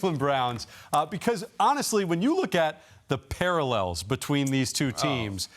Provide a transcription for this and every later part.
Cleveland Browns, because honestly, when you look at the parallels between these two teams,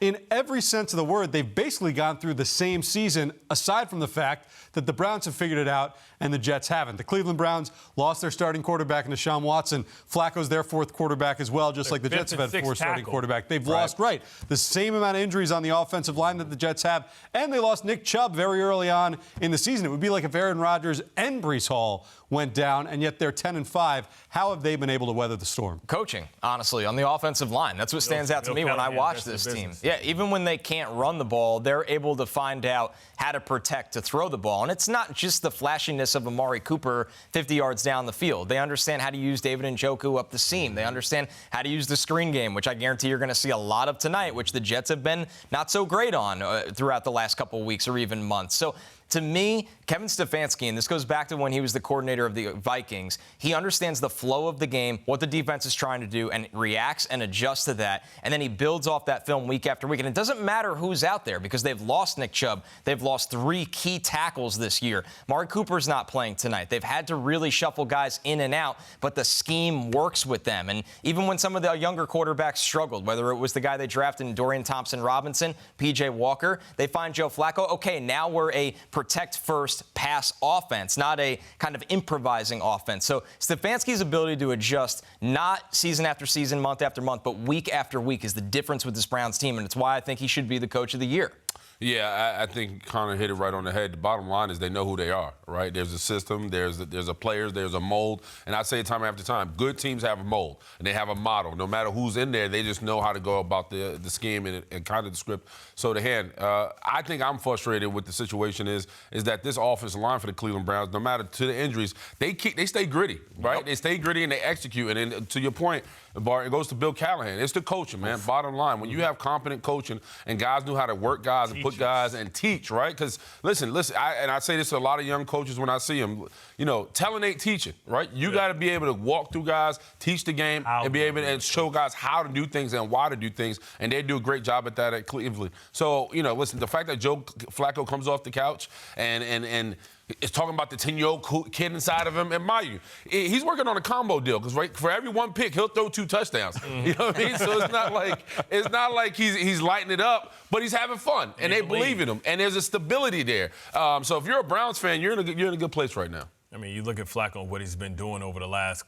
in every sense of the word, they've basically gone through the same season, aside from the fact that the Browns have figured it out and the Jets haven't. The Cleveland Browns lost their starting quarterback in Deshaun Watson. Flacco's their fourth quarterback as well, just like the Jets have had four starting quarterbacks. They've lost, the same amount of injuries on the offensive line that the Jets have, and they lost Nick Chubb very early on in the season. It would be like if Aaron Rodgers and Breece Hall went down, and yet they're 10-5. How have they been able to weather the storm? Coaching, honestly, on the offensive line. That's what stands out to me when I watch this team. Yeah, even when they can't run the ball, they're able to find out how to protect to throw the ball. And it's not just the flashiness of Amari Cooper 50 yards down the field. They understand how to use David Njoku up the seam. They understand how to use the screen game, which I guarantee you're going to see a lot of tonight, which the Jets have been not so great on throughout the last couple of weeks or even months. So to me, Kevin Stefanski, and this goes back to when he was the coordinator of the Vikings, he understands the flow of the game, what the defense is trying to do, and reacts and adjusts to that. And then he builds off that film week after week. And it doesn't matter who's out there because they've lost Nick Chubb. They've lost 3 key tackles this year. Amari Cooper's not playing tonight. They've had to really shuffle guys in and out, but the scheme works with them. And even when some of the younger quarterbacks struggled, whether it was the guy they drafted in Dorian Thompson-Robinson, P.J. Walker, they find Joe Flacco. Okay, now we're a protect first pass offense, not a kind of improvising offense. So Stefanski's ability to adjust not season after season, month after month, but week after week is the difference with this Browns team, and it's why I think he should be the coach of the year. Yeah, I think Connor hit it right on the head. The bottom line is they know who they are, right? There's a system, there's a players, there's a mold. And I say it time after time, good teams have a mold, and they have a model. No matter who's in there, they just know how to go about the scheme and kind of the script. So the hand, I think I'm frustrated with the situation is that this offensive line for the Cleveland Browns, no matter to the injuries, they stay gritty, right? Yep. They stay gritty and they execute. And then, to your point, Bart, it goes to Bill Callahan. It's the coaching, man. Bottom line, when you have competent coaching and guys know how to work guys and put guys and teach, right? Because listen, I say this to a lot of young coaches when I see them. You know, telling ain't teaching, right? You got to be able to walk through guys, teach the game, and be able to show guys how to do things and why to do things. And they do a great job at that at Cleveland. So, you know, listen, the fact that Joe Flacco comes off the couch and is talking about the 10-year-old kid inside of him, and mind you, he's working on a combo deal because for every 1 pick, he'll throw 2 touchdowns. You know what I mean? So it's not like he's lighting it up, but he's having fun, and they believe in him, and there's a stability there. So if you're a Browns fan, you're in a good place right now. I mean, you look at Flacco and what he's been doing over the last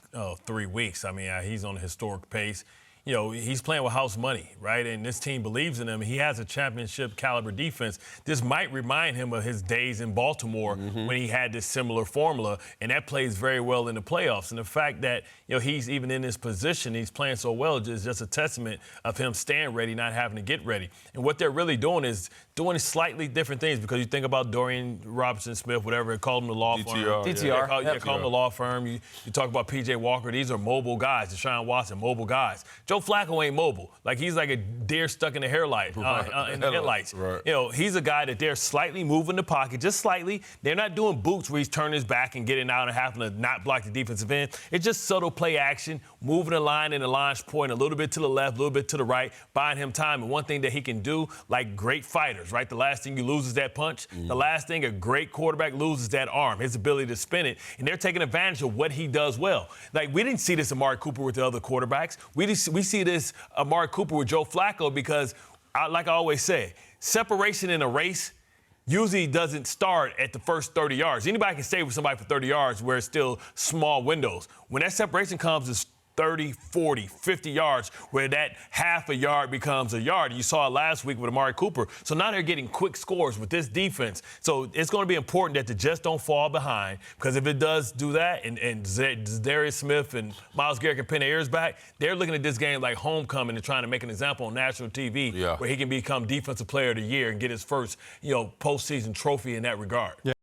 3 weeks. I mean, he's on a historic pace. You know, he's playing with house money, right? And this team believes in him. He has a championship caliber defense. This might remind him of his days in Baltimore when he had this similar formula, and that plays very well in the playoffs. And the fact that, you know, he's even in this position, he's playing so well, is just a testament of him staying ready, not having to get ready. And what they're really doing is doing slightly different things, because you think about Dorian Robinson-Smith, whatever, they call him the law firm. DTR. They call him the law firm. You talk about P.J. Walker. These are mobile guys. Deshaun Watson, mobile guys. Joe Flacco ain't mobile. Like, he's like a deer stuck in the headlights. Right. You know, he's a guy that they're slightly moving the pocket, just slightly. They're not doing boots where he's turning his back and getting out and having to not block the defensive end. It's just subtle play action, moving the line in the launch point a little bit to the left, a little bit to the right, buying him time. And one thing that he can do, like great fighters, right? The last thing you lose is that punch. The last thing a great quarterback loses is that arm, his ability to spin it. And they're taking advantage of what he does well. Like, we didn't see this Amari Cooper with the other quarterbacks. We see this Amari Cooper with Joe Flacco because, like I always say, separation in a race usually doesn't start at the first 30 yards. Anybody can stay with somebody for 30 yards where it's still small windows. When that separation comes, it's 30, 40, 50 yards, where that half a yard becomes a yard. You saw it last week with Amari Cooper. So now they're getting quick scores with this defense. So it's going to be important that the Jets don't fall behind, because if it does do that, and Darius Smith and Myles Garrett can pin their ears back, they're looking at this game like homecoming and trying to make an example on national TV where he can become Defensive Player of the Year and get his first, postseason trophy in that regard.